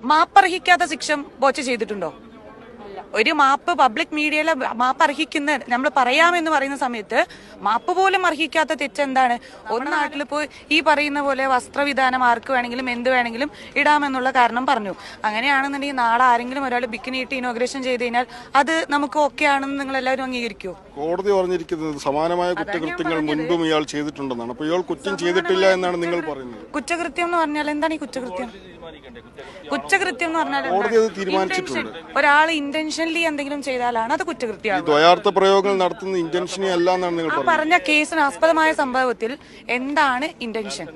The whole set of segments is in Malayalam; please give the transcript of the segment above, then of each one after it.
മാപ്പർഹിക്കാത്ത ശിക്ഷ ബോച്ച ചെയ്തിട്ടുണ്ടോ? ഒരു മാപ്പ് പബ്ലിക് മീഡിയയിലെ മാപ്പ് അർഹിക്കുന്ന നമ്മൾ പറയാമെന്ന് പറയുന്ന സമയത്ത് മാപ്പ് പോലും അർഹിക്കാത്ത തെറ്റെന്താണ്? ഒരു നാട്ടിൽ പോയി ഈ പറയുന്ന പോലെ വസ്ത്രവിധാനം ആർക്ക് വേണമെങ്കിലും എന്ത് വേണമെങ്കിലും ഇടാമെന്നുള്ള കാരണം പറഞ്ഞു. അങ്ങനെയാണെന്നുണ്ടെങ്കിൽ നാളെ ആരെങ്കിലും ഒരാൾ ബിക്കിനിയിട്ട് ഇനോഗ്രേഷൻ ചെയ്ത് കഴിഞ്ഞാൽ അത് നമുക്ക് ഓക്കെ ആണെന്ന് നിങ്ങൾ എല്ലാവരും അംഗീകരിക്കുമോ? കോടതി പറഞ്ഞിരിക്കുന്നത് സമാനമായ കുറ്റകൃത്യങ്ങൾ മുൻപും ഇയാൾ ചെയ്തിട്ടുണ്ടെന്നാണ്. അപ്പോൾ ഇയാൾ കുറ്റം ചെയ്തിട്ടില്ല എന്നാണ് നിങ്ങൾ പറയുന്നത്. കുറ്റകൃത്യം എന്ന് പറഞ്ഞാൽ എന്താണ് ഈ കുറ്റകൃത്യം? കുറ്റകൃത്യം എന്ന് പറഞ്ഞാൽ കോടതി അത് തീരുമാനിച്ചിട്ടുണ്ട്. ഒരാൾ ഇന്റൻഷനലി എന്തെങ്കിലും ചെയ്താലാണ് അത് കുറ്റകൃത്യമാണ്. ദ്വയാർത്ഥ പ്രയോഗങ്ങൾ നടത്തുന്ന ഇന്റൻഷനെ അല്ല എന്നാണ് നിങ്ങൾ പറഞ്ഞ കേസിന് ആസ്പദമായ സംഭവത്തിൽ എന്താണ് ഇന്റൻഷൻ?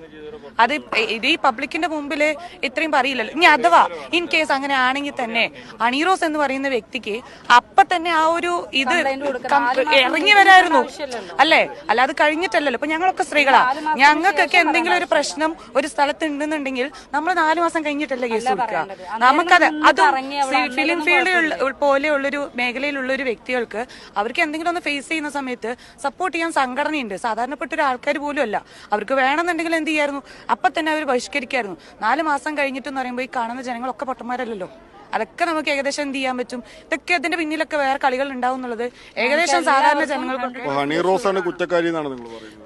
അത് ഇത് ഈ പബ്ലിക്കിന്റെ മുമ്പിൽ ഇത്രയും പറയില്ലല്ലോ. ഇനി അഥവാ ഇൻ കേസ് അങ്ങനെ ആണെങ്കിൽ തന്നെ അണീറോസ് എന്ന് പറയുന്ന വ്യക്തിക്ക് അപ്പൊ തന്നെ ആ ഒരു ഇത് ഇറങ്ങി വരായിരുന്നു അല്ലേ? അല്ലാതെ കഴിഞ്ഞിട്ടല്ലല്ലോ. ഇപ്പൊ ഞങ്ങളൊക്കെ സ്ത്രീകളാ, ഞങ്ങൾക്കൊക്കെ എന്തെങ്കിലും ഒരു പ്രശ്നം ഒരു സ്ഥലത്ത് ഉണ്ടെന്നുണ്ടെങ്കിൽ നമ്മൾ 4 മാസം കഴിഞ്ഞിട്ടല്ലേ കേസ് കൊടുക്കുക. നമുക്കത് അതും ഫിലിം ഫീൽഡ് പോലെയുള്ളൊരു മേഖലയിലുള്ള ഒരു വ്യക്തികൾക്ക് അവർക്ക് എന്തെങ്കിലും ഒന്ന് ഫേസ് ചെയ്യുന്ന സമയത്ത് സപ്പോർട്ട് ചെയ്യാൻ സംഘടനയുണ്ട്. സാധാരണപ്പെട്ട ഒരു ആൾക്കാർ പോലും അല്ല. അവർക്ക് വേണമെന്നുണ്ടെങ്കിൽ എന്ത് ചെയ്യായിരുന്നു? അപ്പൊ തന്നെ അവർ ബഹിഷ്കരിക്കായിരുന്നു. 4 മാസം കഴിഞ്ഞിട്ടെന്ന് പറയുമ്പോൾ ഈ കാണുന്ന ജനങ്ങളൊക്കെ പൊട്ടന്മാരല്ലല്ലോ. അതൊക്കെ നമുക്ക് ഏകദേശം എന്ത് ചെയ്യാൻ പറ്റും? ഇതൊക്കെ അതിന്റെ പിന്നിലൊക്കെ വേറെ കളികൾ ഉണ്ടാവും എന്നുള്ളത് ഏകദേശം സാധാരണ ജനങ്ങൾക്ക്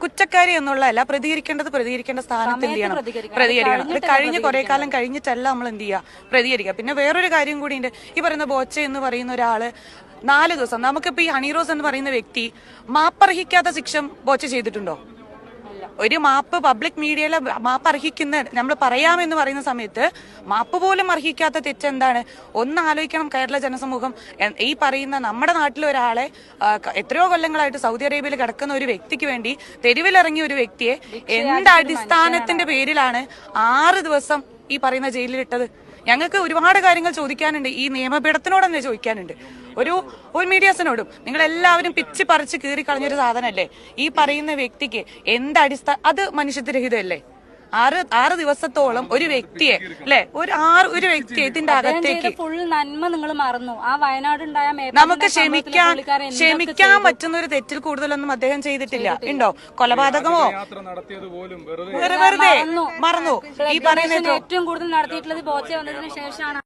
കുറ്റക്കാരി എന്നുള്ളതല്ല. പ്രതികരിക്കേണ്ട സ്ഥാനത്ത് എന്ത് ചെയ്യണം? പ്രതികരിക്കണം. അത് കഴിഞ്ഞ് കുറെ കാലം കഴിഞ്ഞിട്ടല്ല നമ്മൾ എന്ത് ചെയ്യുക? പ്രതികരിക്കുക. പിന്നെ വേറൊരു കാര്യം കൂടിയുണ്ട്. ഈ പറയുന്ന ബോച്ച എന്ന് പറയുന്ന ഒരാള് 4 ദിവസം നമുക്കിപ്പോ ഈ ഹണിറോസ് എന്ന് പറയുന്ന വ്യക്തി മാപ്പർഹിക്കാത്ത ശിക്ഷ ബോച്ച ചെയ്തിട്ടുണ്ടോ? ഒരു മാപ്പ് പബ്ലിക് മീഡിയയിലെ മാപ്പ് അർഹിക്കുന്ന നമ്മൾ പറയാമെന്ന് പറയുന്ന സമയത്ത് മാപ്പ് പോലും അർഹിക്കാത്ത തെറ്റെന്താണ്? ഒന്ന് ആലോചിക്കണം കേരള ജനസമൂഹം. ഈ പറയുന്ന നമ്മുടെ നാട്ടിലെ ഒരാളെ എത്രയോ കൊല്ലങ്ങളായിട്ട് സൗദി അറേബ്യയിൽ കിടക്കുന്ന ഒരു വ്യക്തിക്ക് വേണ്ടി തെരുവിലിറങ്ങിയ ഒരു വ്യക്തിയെ എന്ത് അടിസ്ഥാനത്തിന്റെ പേരിലാണ് 6 ദിവസം ഈ പറയുന്ന ജയിലിലിട്ടത്? ഞങ്ങൾക്ക് ഒരുപാട് കാര്യങ്ങൾ ചോദിക്കാനുണ്ട്. ഈ നിയമപീഠത്തിനോട് തന്നെ ചോദിക്കാനുണ്ട്. ഒരു മീഡിയാസിനോടും. നിങ്ങൾ എല്ലാവരും പിച്ച് പറിച്ച് കീറി കളഞ്ഞൊരു സാധനമല്ലേ ഈ പറയുന്ന വ്യക്തിക്ക് എന്ത് അത് മനുഷ്യത്വരഹിതമല്ലേ? 6 ദിവസത്തോളം ഒരു വ്യക്തിയെ അല്ലെ ഒരു വ്യക്തിയെ ഇതിന്റെ അകത്തേക്ക് ഫുൾ നന്മ നിങ്ങൾ മറന്നു. ആ വയനാട് നമുക്ക് ക്ഷമിക്കാൻ പറ്റുന്ന ഒരു തെറ്റിൽ കൂടുതലൊന്നും അദ്ദേഹം ചെയ്തിട്ടില്ല. ഉണ്ടോ? കൊലപാതകമോ? വെറുതെ മറന്നു. ഈ പറയുന്ന ഏറ്റവും കൂടുതൽ നടത്തിയിട്ടുള്ളത് ബോച്ച വന്നതിന് ശേഷമാണ്.